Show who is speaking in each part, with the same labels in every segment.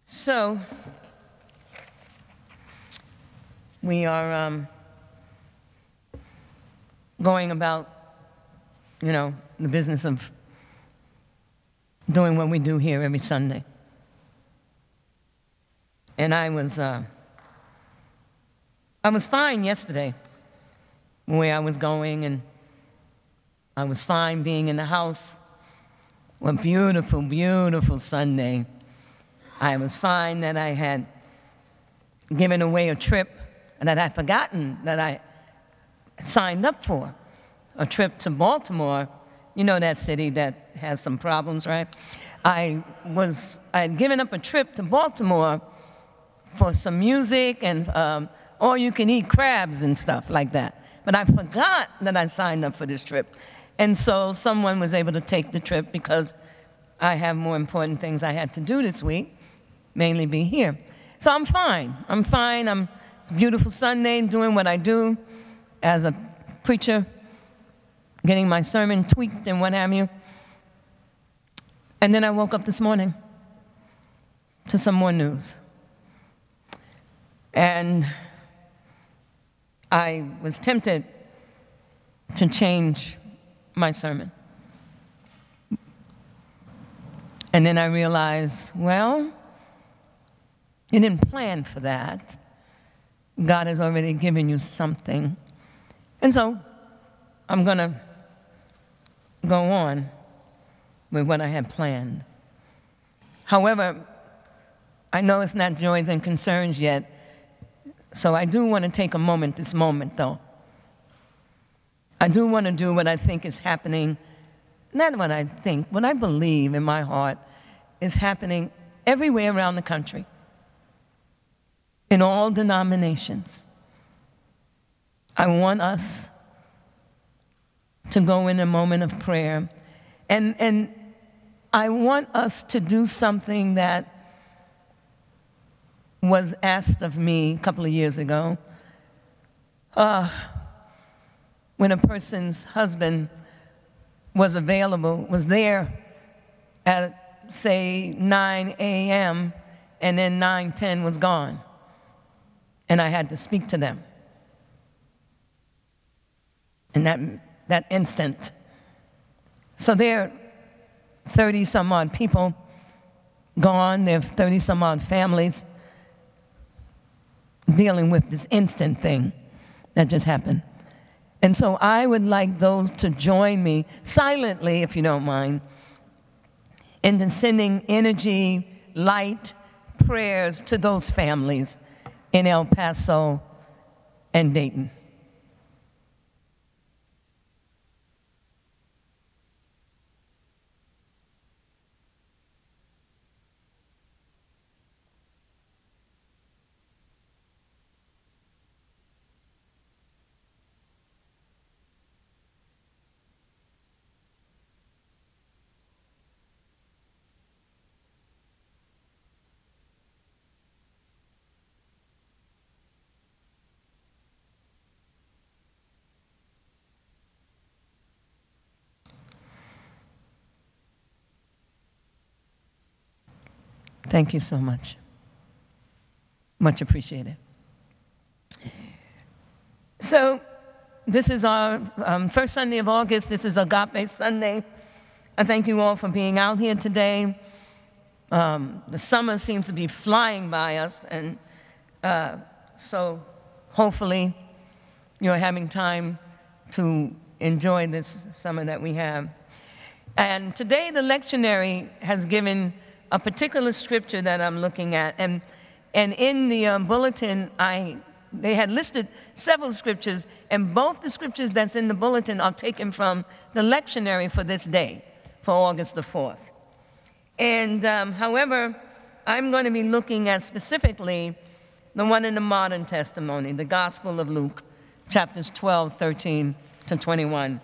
Speaker 1: So, we are going about, the business of doing what we do here every Sunday. And I was fine yesterday, the way I was going, and I was fine being in the house. What beautiful, beautiful Sunday. I was fine that I had given away a trip that I'd forgotten that I signed up for, a trip to Baltimore. You know that city that has some problems, right? I had given up a trip to Baltimore for some music and all-you-can-eat crabs and stuff like that. But I forgot that I signed up for this trip. And so someone was able to take the trip because I have more important things I had to do this week, mainly be here. So I'm fine. I'm fine. I'm beautiful Sunday, doing what I do as a preacher, getting my sermon tweaked and what have you. And then I woke up this morning to some more news. And I was tempted to change my sermon. And then I realized, well, you didn't plan for that. God has already given you something. And so I'm going to go on with what I had planned. However, I know it's not joys and concerns yet, so I do want to take a moment, this moment, though. I do want to do what I think is happening, not what I think, what I believe in my heart is happening everywhere around the country, in all denominations. I want us to go in a moment of prayer, and I want us to do something that was asked of me a couple of years ago. When a person's husband was available, was there at, say, 9 a.m., and then 9:10 was gone, and I had to speak to them in that instant. So there are 30-some-odd people gone, there are 30-some-odd families dealing with this instant thing that just happened. And so I would like those to join me, silently, if you don't mind, in sending energy, light, prayers to those families in El Paso and Dayton. Thank you so much. Much appreciated. So this is our first Sunday of August. This is Agape Sunday. I thank you all for being out here today. The summer seems to be flying by us, and so hopefully you're having time to enjoy this summer that we have. And today the lectionary has given a particular scripture that I'm looking at, and in the bulletin, they had listed several scriptures, and both the scriptures that's in the bulletin are taken from the lectionary for this day, for August the 4th. And however, I'm going to be looking at specifically the one in the modern testimony, the Gospel of Luke, chapters 12, 13 to 21.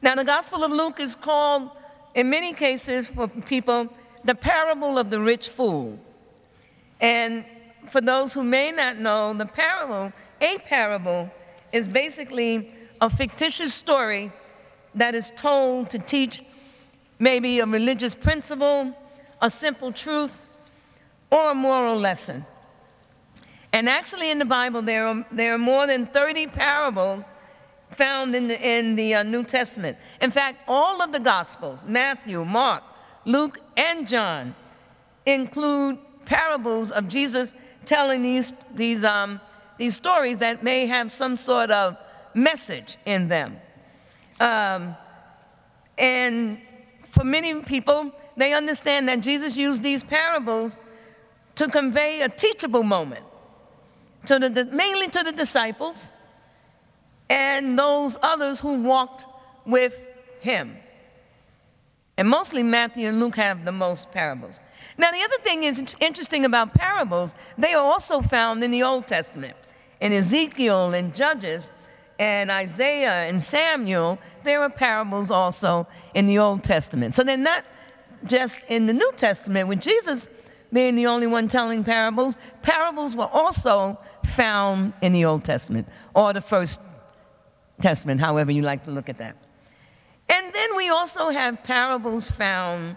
Speaker 1: Now, the Gospel of Luke is called, in many cases for people, the parable of the rich fool. And for those who may not know, a parable is basically a fictitious story that is told to teach maybe a religious principle, a simple truth, or a moral lesson. And actually in the Bible, there are more than 30 parables found in the New Testament. In fact, all of the Gospels, Matthew, Mark, Luke, and John, include parables of Jesus telling these stories that may have some sort of message in them. And for many people, they understand that Jesus used these parables to convey a teachable moment, mainly to the disciples and those others who walked with him. And mostly Matthew and Luke have the most parables. Now, the other thing is interesting about parables, they are also found in the Old Testament. In Ezekiel and Judges and Isaiah and Samuel, there are parables also in the Old Testament. So they're not just in the New Testament, with Jesus being the only one telling parables. Parables were also found in the Old Testament, or the First Testament, however you like to look at that. And then we also have parables found,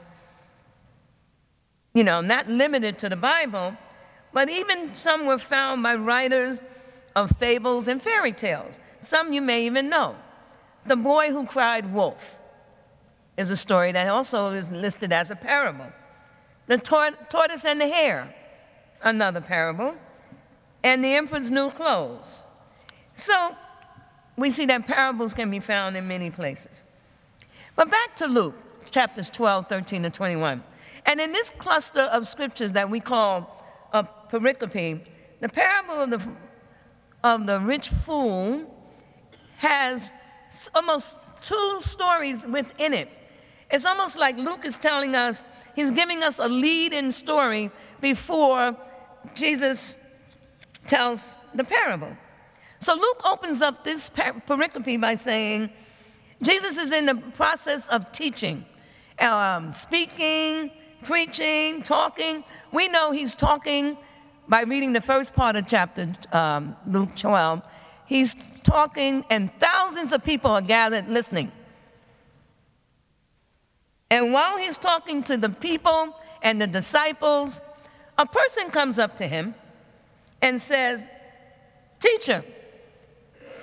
Speaker 1: not limited to the Bible, but even some were found by writers of fables and fairy tales. Some you may even know. The Boy Who Cried Wolf is a story that also is listed as a parable. The Tortoise and the Hare, another parable. And the Emperor's New Clothes. So we see that parables can be found in many places. But back to Luke, chapters 12, 13, and 21. And in this cluster of scriptures that we call a pericope, the parable of the rich fool has almost two stories within it. It's almost like Luke is telling us, he's giving us a lead-in story before Jesus tells the parable. So Luke opens up this pericope by saying, Jesus is in the process of teaching, speaking, preaching, talking. We know he's talking by reading the first part of chapter Luke 12. He's talking and thousands of people are gathered listening. And while he's talking to the people and the disciples, a person comes up to him and says, "Teacher,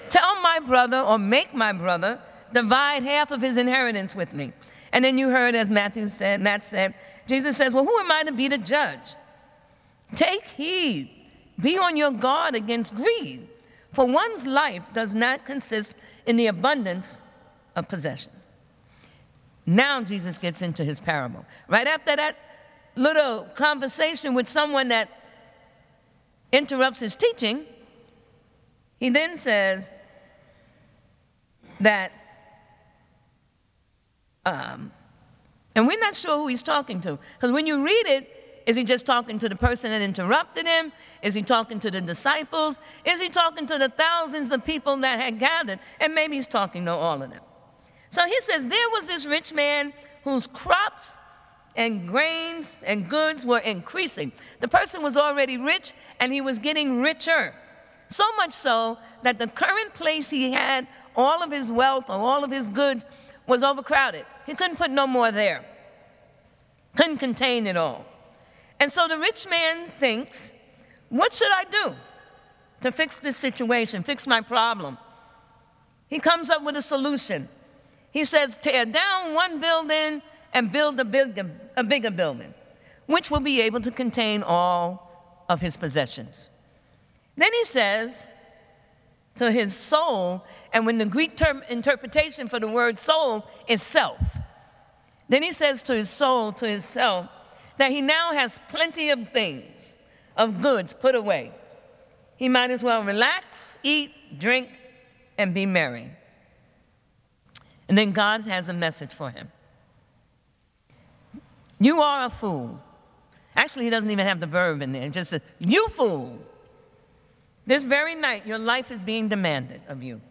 Speaker 1: tell my brother or make my brother divide half of his inheritance with me." And then you heard, as Matt said, Jesus says, "Well, who am I to be the judge? Take heed, be on your guard against greed, for one's life does not consist in the abundance of possessions." Now Jesus gets into his parable. Right after that little conversation with someone that interrupts his teaching, he then says that, and we're not sure who he's talking to, because when you read it, is he just talking to the person that interrupted him? Is he talking to the disciples? Is he talking to the thousands of people that had gathered? And maybe he's talking to all of them. So he says, there was this rich man whose crops and grains and goods were increasing. The person was already rich, and he was getting richer. So much so that the current place he had all of his wealth or all of his goods was overcrowded. He couldn't put no more there. Couldn't contain it all. And so the rich man thinks, what should I do to fix this situation, fix my problem? He comes up with a solution. He says, tear down one building and build a bigger building, which will be able to contain all of his possessions. Then he says to his soul, and when the Greek term interpretation for the word soul is self, then he says to his soul, to his self, that he now has plenty of things, of goods put away. He might as well relax, eat, drink, and be merry. And then God has a message for him. You are a fool. Actually, he doesn't even have the verb in there. It just says, you fool. This very night, your life is being demanded of you.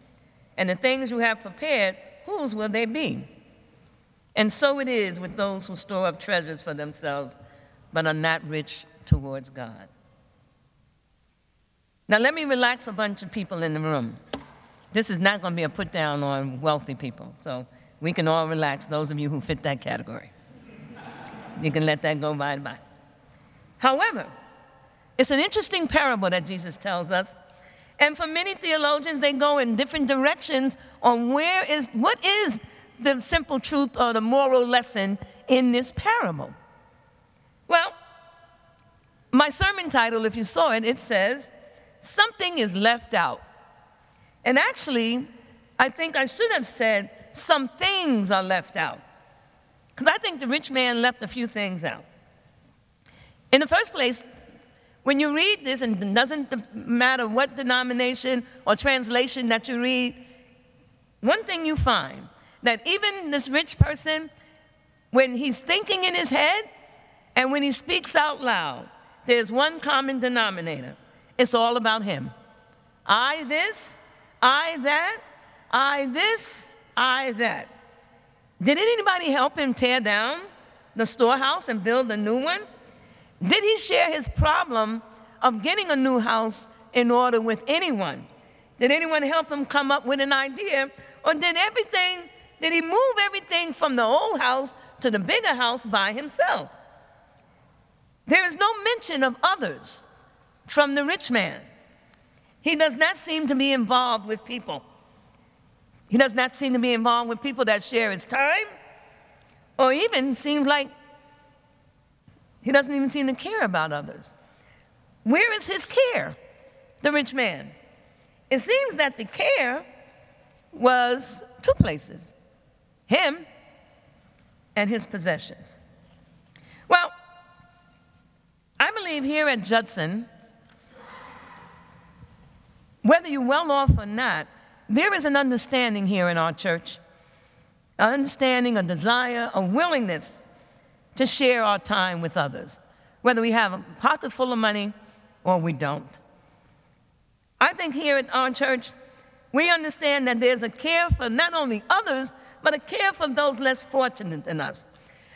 Speaker 1: And the things you have prepared, whose will they be? And so it is with those who store up treasures for themselves, but are not rich towards God. Now, let me relax a bunch of people in the room. This is not going to be a put down on wealthy people. So we can all relax, those of you who fit that category. You can let that go by and by. However, it's an interesting parable that Jesus tells us. And for many theologians, they go in different directions on what is the simple truth or the moral lesson in this parable. Well, my sermon title, if you saw it, it says, "Something is left out." And actually, I think I should have said, "Some things are left out." Because I think the rich man left a few things out. In the first place, when you read this, and it doesn't matter what denomination or translation that you read, one thing you find, that even this rich person, when he's thinking in his head and when he speaks out loud, there's one common denominator. It's all about him. I this, I that, I this, I that. Did anybody help him tear down the storehouse and build a new one? Did he share his problem of getting a new house in order with anyone? Did anyone help him come up with an idea? Or did he move everything from the old house to the bigger house by himself? There is no mention of others from the rich man. He does not seem to be involved with people. He does not seem to be involved with people that share his time, or even seems like he doesn't even seem to care about others. Where is his care, the rich man? It seems that the care was two places, him and his possessions. Well, I believe here at Judson, whether you're well off or not, there is an understanding here in our church, an understanding, a desire, a willingness to share our time with others, whether we have a pocket full of money or we don't. I think here at our church, we understand that there's a care for not only others, but a care for those less fortunate than us.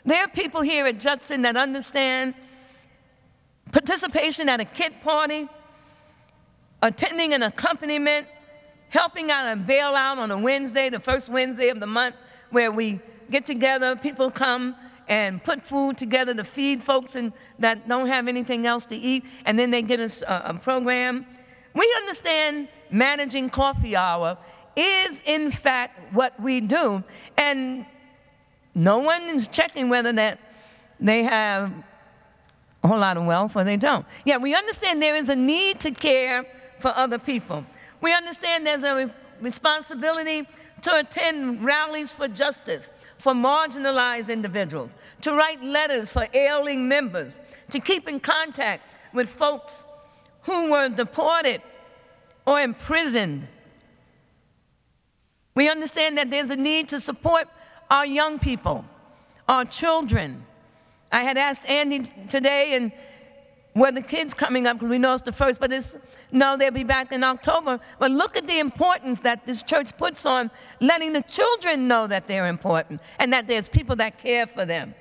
Speaker 1: There are people here at Judson that understand participation at a kid party, attending an accompaniment, helping out a bailout on a Wednesday, the first Wednesday of the month, where we get together, people come and put food together to feed folks that don't have anything else to eat, and then they get us a program. We understand managing coffee hour is, in fact, what we do, and no one is checking whether that they have a whole lot of wealth or they don't. Yeah, we understand there is a need to care for other people. We understand there's a responsibility to attend rallies for justice, for marginalized individuals, to write letters for ailing members, to keep in contact with folks who were deported or imprisoned. We understand that there's a need to support our young people, our children. I had asked Andy today, and were the kids coming up, because we know it's the first, but no, they'll be back in October. But look at the importance that this church puts on letting the children know that they're important and that there's people that care for them.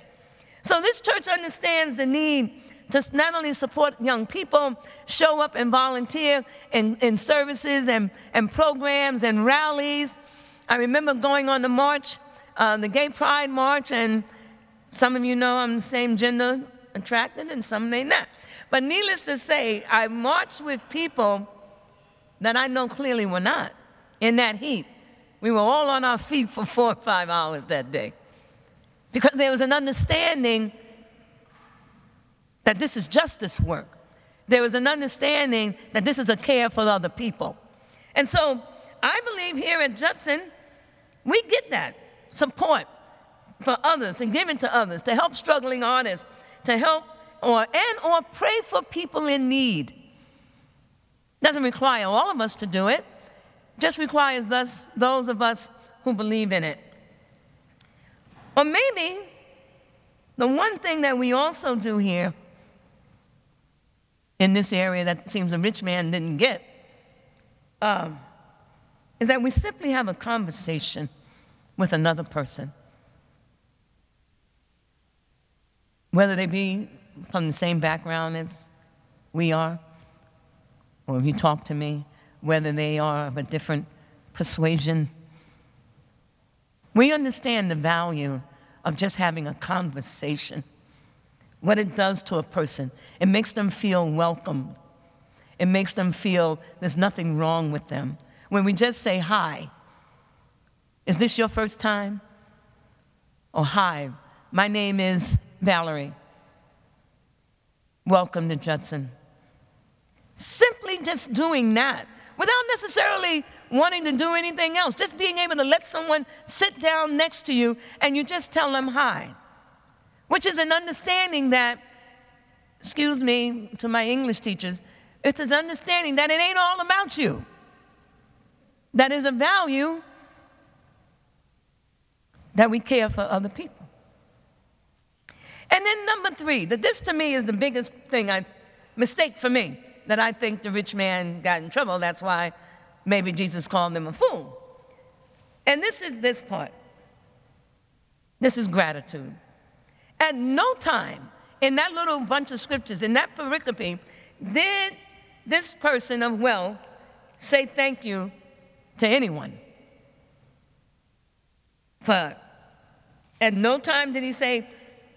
Speaker 1: So this church understands the need to not only support young people, show up and volunteer in services and programs and rallies. I remember going on the march, the Gay Pride March, and some of you know I'm same gender attracted and some may not. But needless to say, I marched with people that I know clearly were not in that heat. We were all on our feet for 4 or 5 hours that day, because there was an understanding that this is justice work. There was an understanding that this is a care for other people. And so I believe here at Judson, we get that support for others, to give it to others, to help struggling artists, to help or pray for people in need. Doesn't require all of us to do it, just requires those of us who believe in it. Or maybe the one thing that we also do here in this area that seems a rich man didn't get is that we simply have a conversation with another person, whether they be from the same background as we are, or if you talk to me, whether they are of a different persuasion. We understand the value of just having a conversation what it does to a person. It makes them feel welcome. It makes them feel there's nothing wrong with them. When we just say, hi, is this your first time? Or hi, my name is Valerie. Welcome to Judson. Simply just doing that, without necessarily wanting to do anything else, just being able to let someone sit down next to you and you just tell them hi, which is an understanding that, excuse me to my English teachers, it's an understanding that it ain't all about you. That is a value that we care for other people. And then number 3, that this to me is the biggest thing, mistake for me, that I think the rich man got in trouble. That's why maybe Jesus called him a fool. And this is this part. This is gratitude. At no time in that little bunch of scriptures, in that pericope, did this person of wealth say thank you to anyone. But at no time did he say,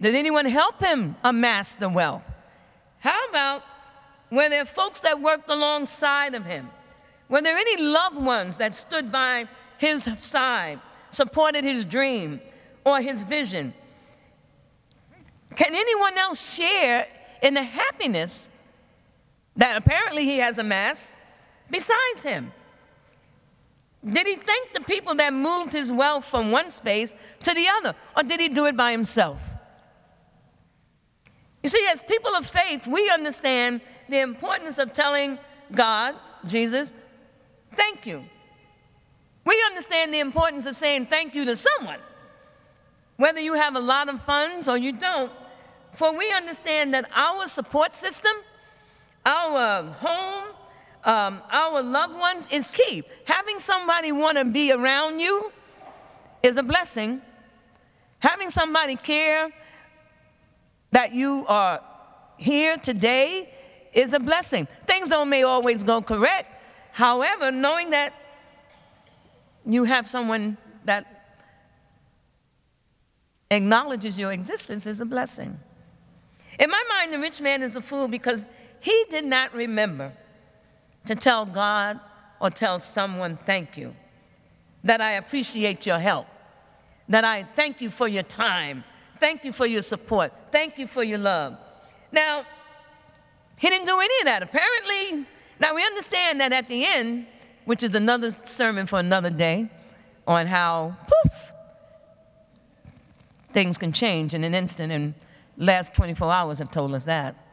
Speaker 1: did anyone help him amass the wealth? How about, were there folks that worked alongside of him? Were there any loved ones that stood by his side, supported his dream or his vision? Can anyone else share in the happiness that apparently he has amassed besides him? Did he thank the people that moved his wealth from one space to the other, or did he do it by himself? You see, as people of faith, we understand the importance of telling God, Jesus, thank you. We understand the importance of saying thank you to someone, whether you have a lot of funds or you don't, for we understand that our support system, our home, our loved ones is key. Having somebody want to be around you is a blessing. Having somebody care that you are here today is a blessing. Things may always go correct. However, knowing that you have someone that acknowledges your existence is a blessing. In my mind, the rich man is a fool because he did not remember to tell God or tell someone thank you, that I appreciate your help, that I thank you for your time, thank you for your support, thank you for your love. Now, he didn't do any of that, apparently. Now, we understand that at the end, which is another sermon for another day, on how, poof, things can change in an instant, and last 24 hours have told us that.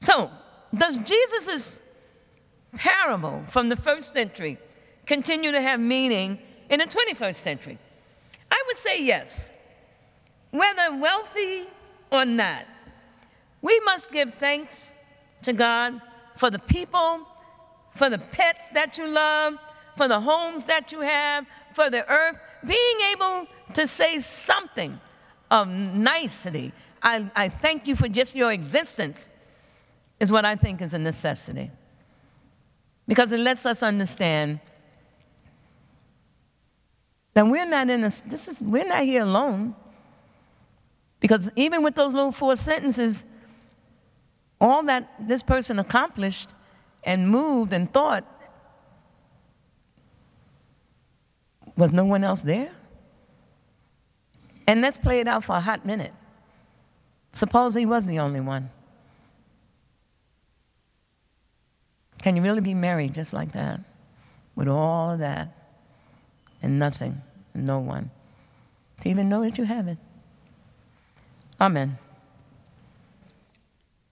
Speaker 1: So, does Jesus' parable from the first century continue to have meaning in the 21st century? I would say yes. Whether wealthy or not, we must give thanks to God for the people, for the pets that you love, for the homes that you have, for the earth. Being able to say something of nicety, I thank you for just your existence, is what I think is a necessity. Because it lets us understand that we're not we're not here alone. Because even with those little 4 sentences, all that this person accomplished and moved and thought, was no one else there? And let's play it out for a hot minute. Suppose he was the only one. Can you really be married just like that? With all of that and nothing and no one to even know that you have it? Amen.